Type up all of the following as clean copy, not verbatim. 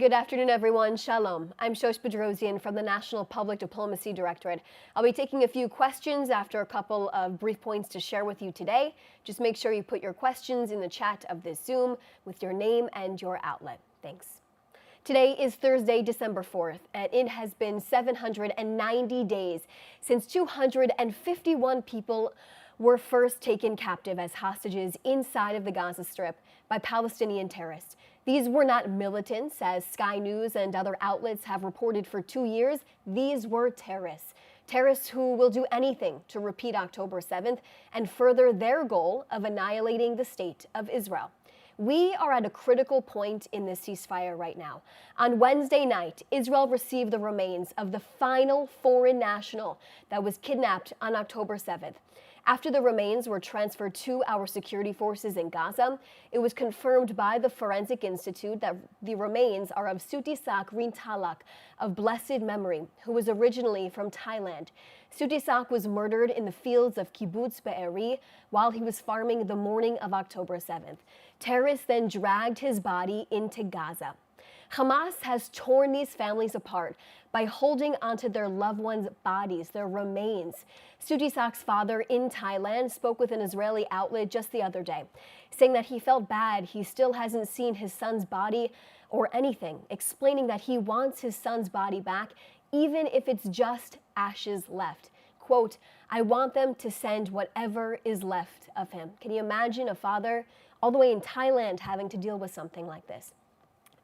Good afternoon, everyone. Shalom. I'm Shosh Bedrosian from the National Public Diplomacy Directorate. I'll be taking a few questions after a couple of brief points to share with you today. Just make sure you put your questions in the chat of this Zoom with your name and your outlet. Thanks. Today is Thursday, December 4th, and it has been 790 days since 251 people were first taken captive as hostages inside of the Gaza Strip by Palestinian terrorists. These were not militants, as Sky News and other outlets have reported for 2 years. These were terrorists. Terrorists who will do anything to repeat October 7th and further their goal of annihilating the state of Israel. We are at a critical point in this ceasefire right now. On Wednesday night, Israel received the remains of the final foreign national that was kidnapped on October 7th. After the remains were transferred to our security forces in Gaza, it was confirmed by the Forensic Institute that the remains are of Sutisak Rintalak of blessed memory, who was originally from Thailand. Sutisak was murdered in the fields of Kibbutz Be'eri while he was farming the morning of October 7th. Terrorists then dragged his body into Gaza. Hamas has torn these families apart by holding onto their loved ones' bodies, their remains. Sutisak's father in Thailand spoke with an Israeli outlet just the other day, saying that he felt bad he still hasn't seen his son's body or anything, explaining that he wants his son's body back, even if it's just ashes left. Quote, "I want them to send whatever is left of him." Can you imagine a father all the way in Thailand having to deal with something like this?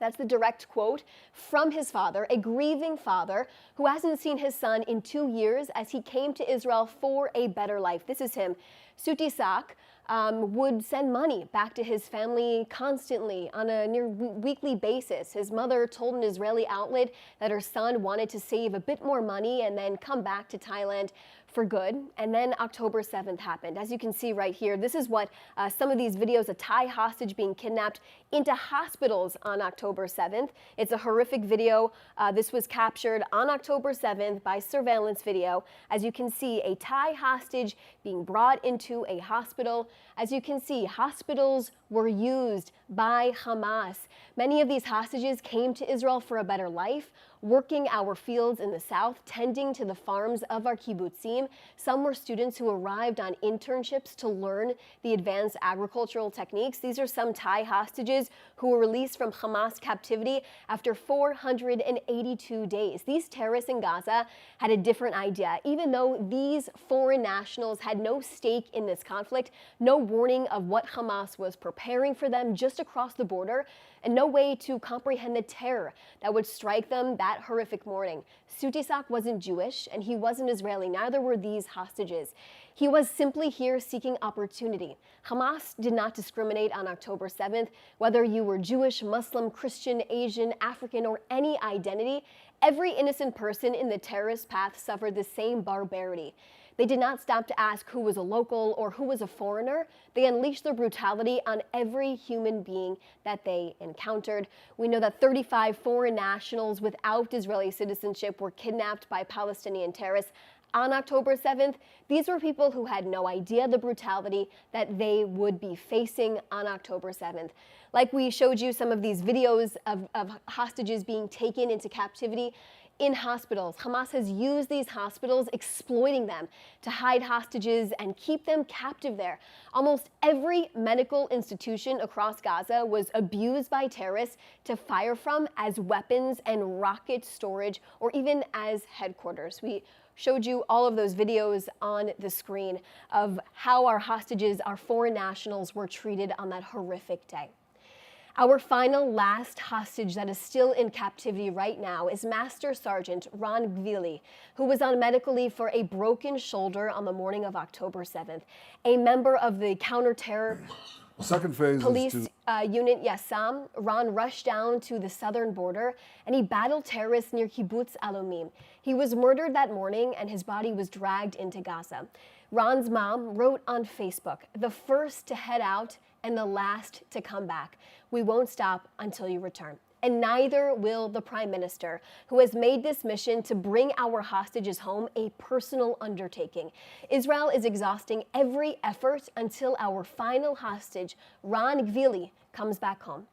That's the direct quote from his father, a grieving father who hasn't seen his son in 2 years as he came to Israel for a better life. This is him. Sutisak would send money back to his family constantly on a near weekly basis. His mother told an Israeli outlet that her son wanted to save a bit more money and then come back to Thailand for good. And then October 7th happened. As you can see right here, this is what some of these videos, a Thai hostage being kidnapped into hospitals on October 7th. It's a horrific video. This was captured on October 7th by surveillance video. As you can see, a Thai hostage being brought into a hospital. As you can see, hospitals were used by Hamas. Many of these hostages came to Israel for a better life, working our fields in the south, tending to the farms of our kibbutzim. Some were students who arrived on internships to learn the advanced agricultural techniques. These are some Thai hostages who were released from Hamas captivity after 482 days. These terrorists in Gaza had a different idea. Even though these foreign nationals had no stake in this conflict, no warning of what Hamas was preparing for them just across the border, and no way to comprehend the terror that would strike them that horrific morning. Sutisak wasn't Jewish and he wasn't Israeli, neither were these hostages. He was simply here seeking opportunity. Hamas did not discriminate on October 7th, whether you were Jewish, Muslim, Christian, Asian, African, or any identity. Every innocent person in the terrorist path suffered the same barbarity. They did not stop to ask who was a local or who was a foreigner. They unleashed their brutality on every human being that they encountered. We know that 35 foreign nationals without Israeli citizenship were kidnapped by Palestinian terrorists on October 7th. These were people who had no idea the brutality that they would be facing on October 7th. Like we showed you some of these videos of hostages being taken into captivity in hospitals. Hamas has used these hospitals, exploiting them to hide hostages and keep them captive there. Almost every medical institution across Gaza was abused by terrorists to fire from as weapons and rocket storage, or even as headquarters. We showed you all of those videos on the screen of how our hostages, our foreign nationals, were treated on that horrific day. Our final last hostage that is still in captivity right now is Master Sergeant Ron Gvili, who was on medical leave for a broken shoulder on the morning of October 7th. A member of the counter-terror police unit Yassam, Ron rushed down to the southern border and he battled terrorists near Kibbutz Alomim. He was murdered that morning and his body was dragged into Gaza. Ron's mom wrote on Facebook, "The first to head out and the last to come back. We won't stop until you return." And neither will the Prime Minister, who has made this mission to bring our hostages home a personal undertaking. Israel is exhausting every effort until our final hostage, Ron Gvili, comes back home.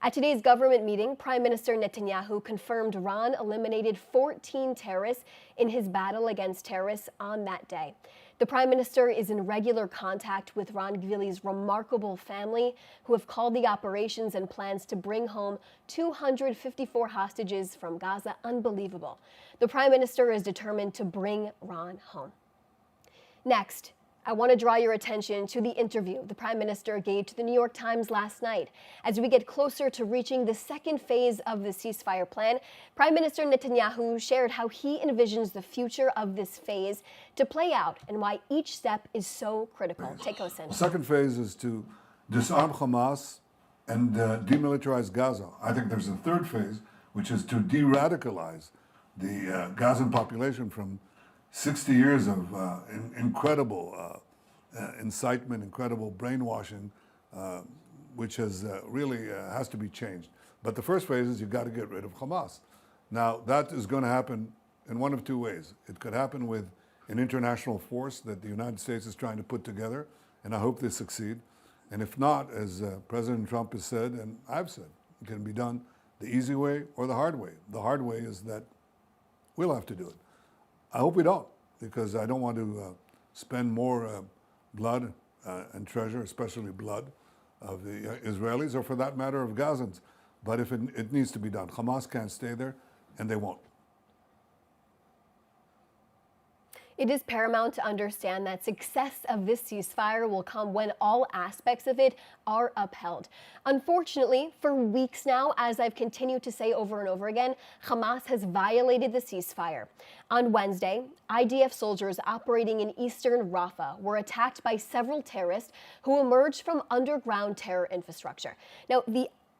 At today's government meeting, Prime Minister Netanyahu confirmed Iran eliminated 14 terrorists in his battle against terrorists on that day. The Prime Minister is in regular contact with Ron Gvili's remarkable family, who have called the operations and plans to bring home 254 hostages from Gaza unbelievable. The Prime Minister is determined to bring Ron home. Next, I want to draw your attention to the interview the Prime Minister gave to the New York Times last night. As we get closer to reaching the second phase of the ceasefire plan, Prime Minister Netanyahu shared how he envisions the future of this phase to play out and why each step is so critical. Take a listen. The second phase is to disarm Hamas and demilitarize Gaza. I think there's a third phase, which is to de-radicalize the Gazan population from 60 years of incredible incitement, incredible brainwashing, which has really has to be changed. But the first phase is you've got to get rid of Hamas. Now, that is going to happen in one of two ways. It could happen with an international force that the United States is trying to put together, and I hope they succeed. And if not, as President Trump has said, and I've said, it can be done the easy way or the hard way. The hard way is that we'll have to do it. I hope we don't, because I don't want to spend more blood and treasure, especially blood, of the Israelis, or for that matter, of Gazans. But if it needs to be done, Hamas can't stay there, and they won't. It is paramount to understand that success of this ceasefire will come when all aspects of it are upheld. Unfortunately, for weeks now, as I've continued to say over and over again, Hamas has violated the ceasefire. On Wednesday, IDF soldiers operating in eastern Rafah were attacked by several terrorists who emerged from underground terror infrastructure. Now,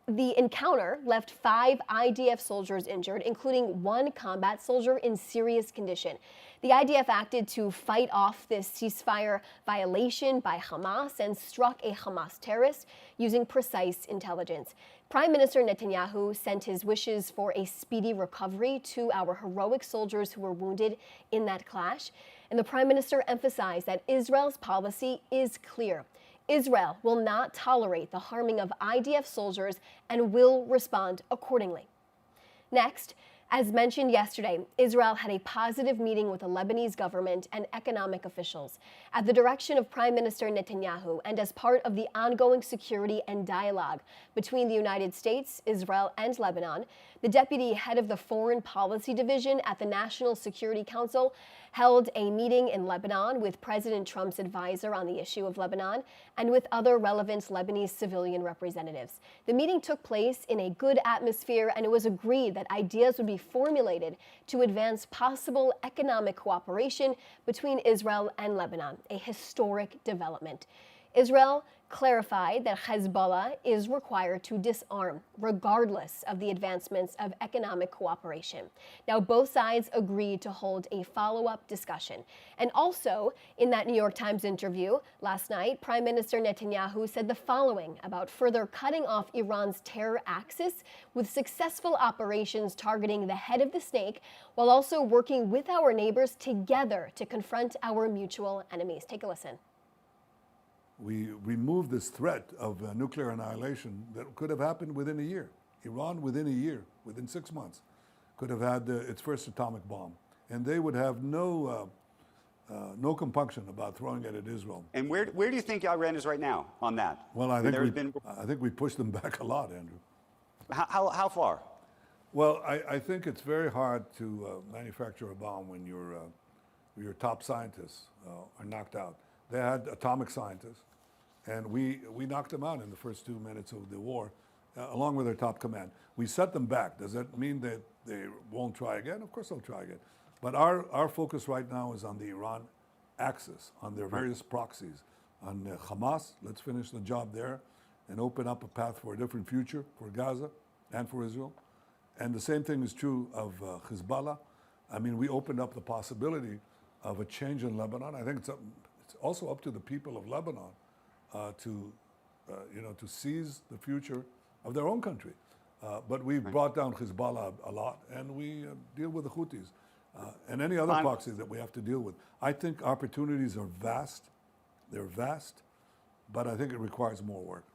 the encounter left 5 IDF soldiers injured, including 1 combat soldier in serious condition. The IDF acted to fight off this ceasefire violation by Hamas and struck a Hamas terrorist using precise intelligence. Prime Minister Netanyahu sent his wishes for a speedy recovery to our heroic soldiers who were wounded in that clash. And the Prime Minister emphasized that Israel's policy is clear. Israel will not tolerate the harming of IDF soldiers and will respond accordingly. Next, as mentioned yesterday, Israel had a positive meeting with the Lebanese government and economic officials. At the direction of Prime Minister Netanyahu and as part of the ongoing security and dialogue between the United States, Israel, and Lebanon, the deputy head of the Foreign Policy Division at the National Security Council held a meeting in Lebanon with President Trump's advisor on the issue of Lebanon and with other relevant Lebanese civilian representatives. The meeting took place in a good atmosphere, and it was agreed that ideas would be formulated to advance possible economic cooperation between Israel and Lebanon, a historic development. Israel clarified that Hezbollah is required to disarm, regardless of the advancements of economic cooperation. Now, both sides agreed to hold a follow-up discussion. And also, in that New York Times interview last night, Prime Minister Netanyahu said the following about further cutting off Iran's terror axis with successful operations targeting the head of the snake, while also working with our neighbors together to confront our mutual enemies. Take a listen. We removed this threat of nuclear annihilation that could have happened within a year. Iran, within a year, within 6 months, could have had its first atomic bomb. And they would have no compunction about throwing it at Israel. And where do you think Iran is right now on that? Well, I think we pushed them back a lot, Andrew. How far? Well, I think it's very hard to manufacture a bomb when your top scientists are knocked out. They had atomic scientists, and we knocked them out in the first 2 minutes of the war, along with their top command. We set them back. Does that mean that they won't try again? Of course they'll try again. But our focus right now is on the Iran axis, on their various proxies. On Hamas, let's finish the job there and open up a path for a different future for Gaza and for Israel. And the same thing is true of Hezbollah. I mean, we opened up the possibility of a change in Lebanon. I think it's also up to the people of Lebanon to seize the future of their own country. But we've brought down Hezbollah a lot, and we deal with the Houthis and any other proxy that we have to deal with. I think opportunities are vast. They're vast, but I think it requires more work.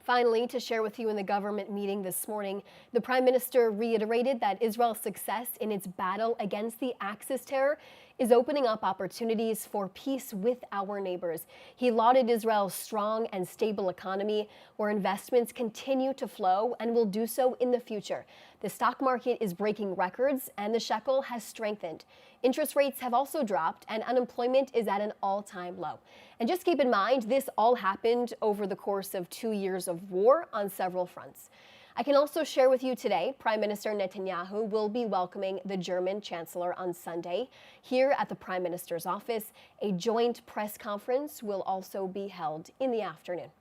Finally, to share with you in the government meeting this morning, the Prime Minister reiterated that Israel's success in its battle against the Axis terror is opening up opportunities for peace with our neighbors. He lauded Israel's strong and stable economy, where investments continue to flow and will do so in the future. The stock market is breaking records and the shekel has strengthened. Interest rates have also dropped and unemployment is at an all-time low. And just keep in mind, this all happened over the course of 2 years of war on several fronts. I can also share with you today, Prime Minister Netanyahu will be welcoming the German Chancellor on Sunday. Here at the Prime Minister's office, a joint press conference will also be held in the afternoon.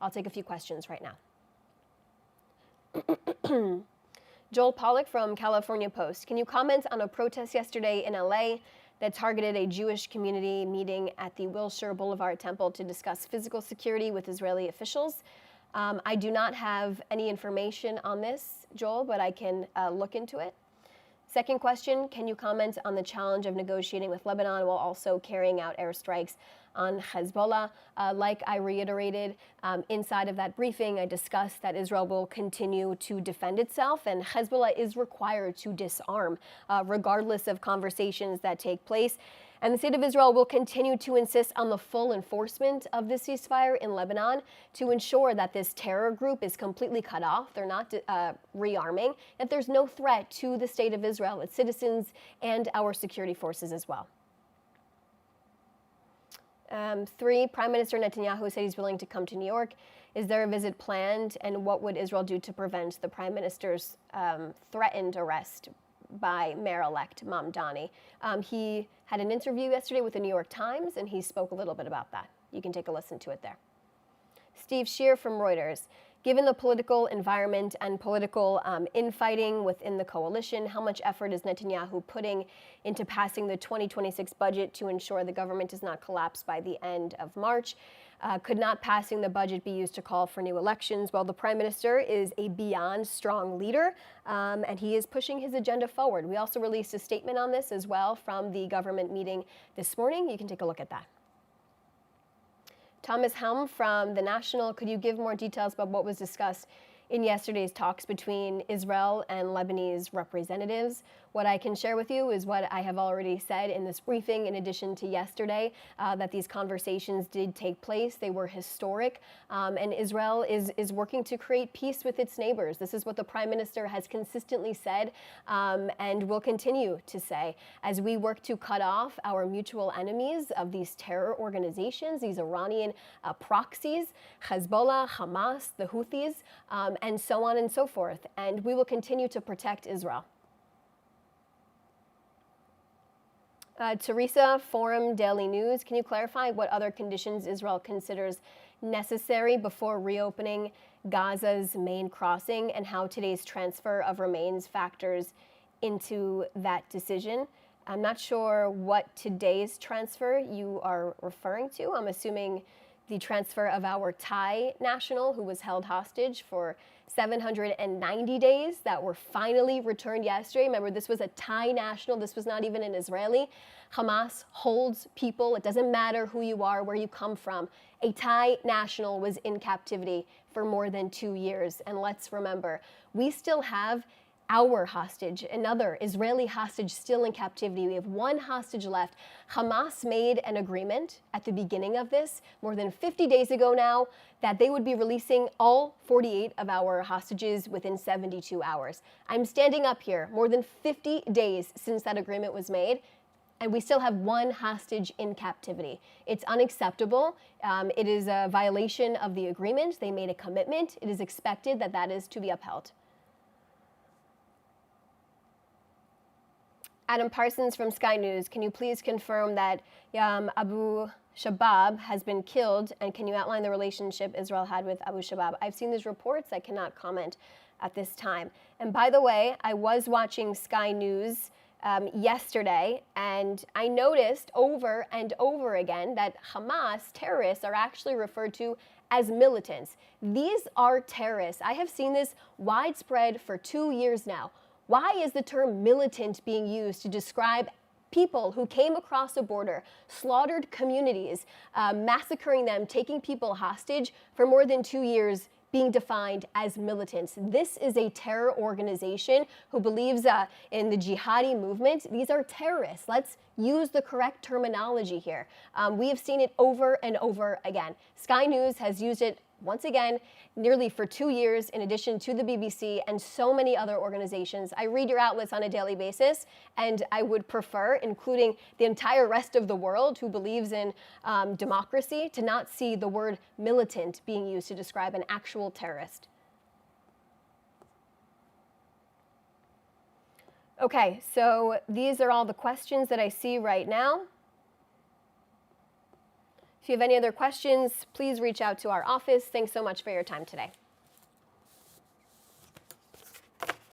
I'll take a few questions right now. Joel Pollack from California Post. Can you comment on a protest yesterday in LA that targeted a Jewish community meeting at the Wilshire Boulevard Temple to discuss physical security with Israeli officials? I do not have any information on this, Joel, but I can look into it. Second question, can you comment on the challenge of negotiating with Lebanon while also carrying out airstrikes on Hezbollah? Like I reiterated inside of that briefing, I discussed that Israel will continue to defend itself and Hezbollah is required to disarm regardless of conversations that take place. And the state of Israel will continue to insist on the full enforcement of the ceasefire in Lebanon to ensure that this terror group is completely cut off. They're not rearming, that there's no threat to the state of Israel, its citizens, and our security forces as well. 3, Prime Minister Netanyahu said he's willing to come to New York. Is there a visit planned, and what would Israel do to prevent the Prime Minister's threatened arrest by Mayor-elect Mamdani? He had an interview yesterday with the New York Times, and he spoke a little bit about that. You can take a listen to it there. Steve Shear from Reuters. Given the political environment and political infighting within the coalition, how much effort is Netanyahu putting into passing the 2026 budget to ensure the government does not collapse by the end of March? Could not passing the budget be used to call for new elections? Well, the Prime Minister is a beyond strong leader, and he is pushing his agenda forward. We also released a statement on this as well from the government meeting this morning. You can take a look at that. Thomas Helm from The National, could you give more details about what was discussed in yesterday's talks between Israel and Lebanese representatives? What I can share with you is what I have already said in this briefing, in addition to yesterday, that these conversations did take place. They were historic, and Israel is working to create peace with its neighbors. This is what the Prime Minister has consistently said and will continue to say as we work to cut off our mutual enemies of these terror organizations, these Iranian proxies, Hezbollah, Hamas, the Houthis, and so on and so forth. And we will continue to protect Israel. Teresa, Forum Daily News, can you clarify what other conditions Israel considers necessary before reopening Gaza's main crossing and how today's transfer of remains factors into that decision? I'm not sure what today's transfer you are referring to. I'm assuming the transfer of our Thai national who was held hostage for 790 days that were finally returned yesterday. Remember, this was a Thai national. This was not even an Israeli. Hamas holds people. It doesn't matter who you are, where you come from. A Thai national was in captivity for more than 2 years. And let's remember, we still have our hostage, another Israeli hostage still in captivity. We have one hostage left. Hamas made an agreement at the beginning of this, more than 50 days ago now, that they would be releasing all 48 of our hostages within 72 hours. I'm standing up here more than 50 days since that agreement was made, and we still have one hostage in captivity. It's unacceptable. It is a violation of the agreement. They made a commitment. It is expected that that is to be upheld. Adam Parsons from Sky News, can you please confirm that Abu Shabab has been killed, and can you outline the relationship Israel had with Abu Shabab? I've seen these reports. I cannot comment at this time. And by the way, I was watching Sky News yesterday, and I noticed over and over again that Hamas terrorists are actually referred to as militants. These are terrorists. I have seen this widespread for 2 years now. Why is the term militant being used to describe people who came across the border, slaughtered communities, massacring them, taking people hostage for more than 2 years being defined as militants. This is a terror organization who believes in the jihadi movement. These are terrorists. Let's use the correct terminology here. We have seen it over and over again. Sky News has used it once again, nearly for 2 years, in addition to the BBC and so many other organizations. I read your outlets on a daily basis, and I would prefer, including the entire rest of the world who believes in democracy, to not see the word militant being used to describe an actual terrorist. Okay, so these are all the questions that I see right now. If you have any other questions, please reach out to our office. Thanks so much for your time today.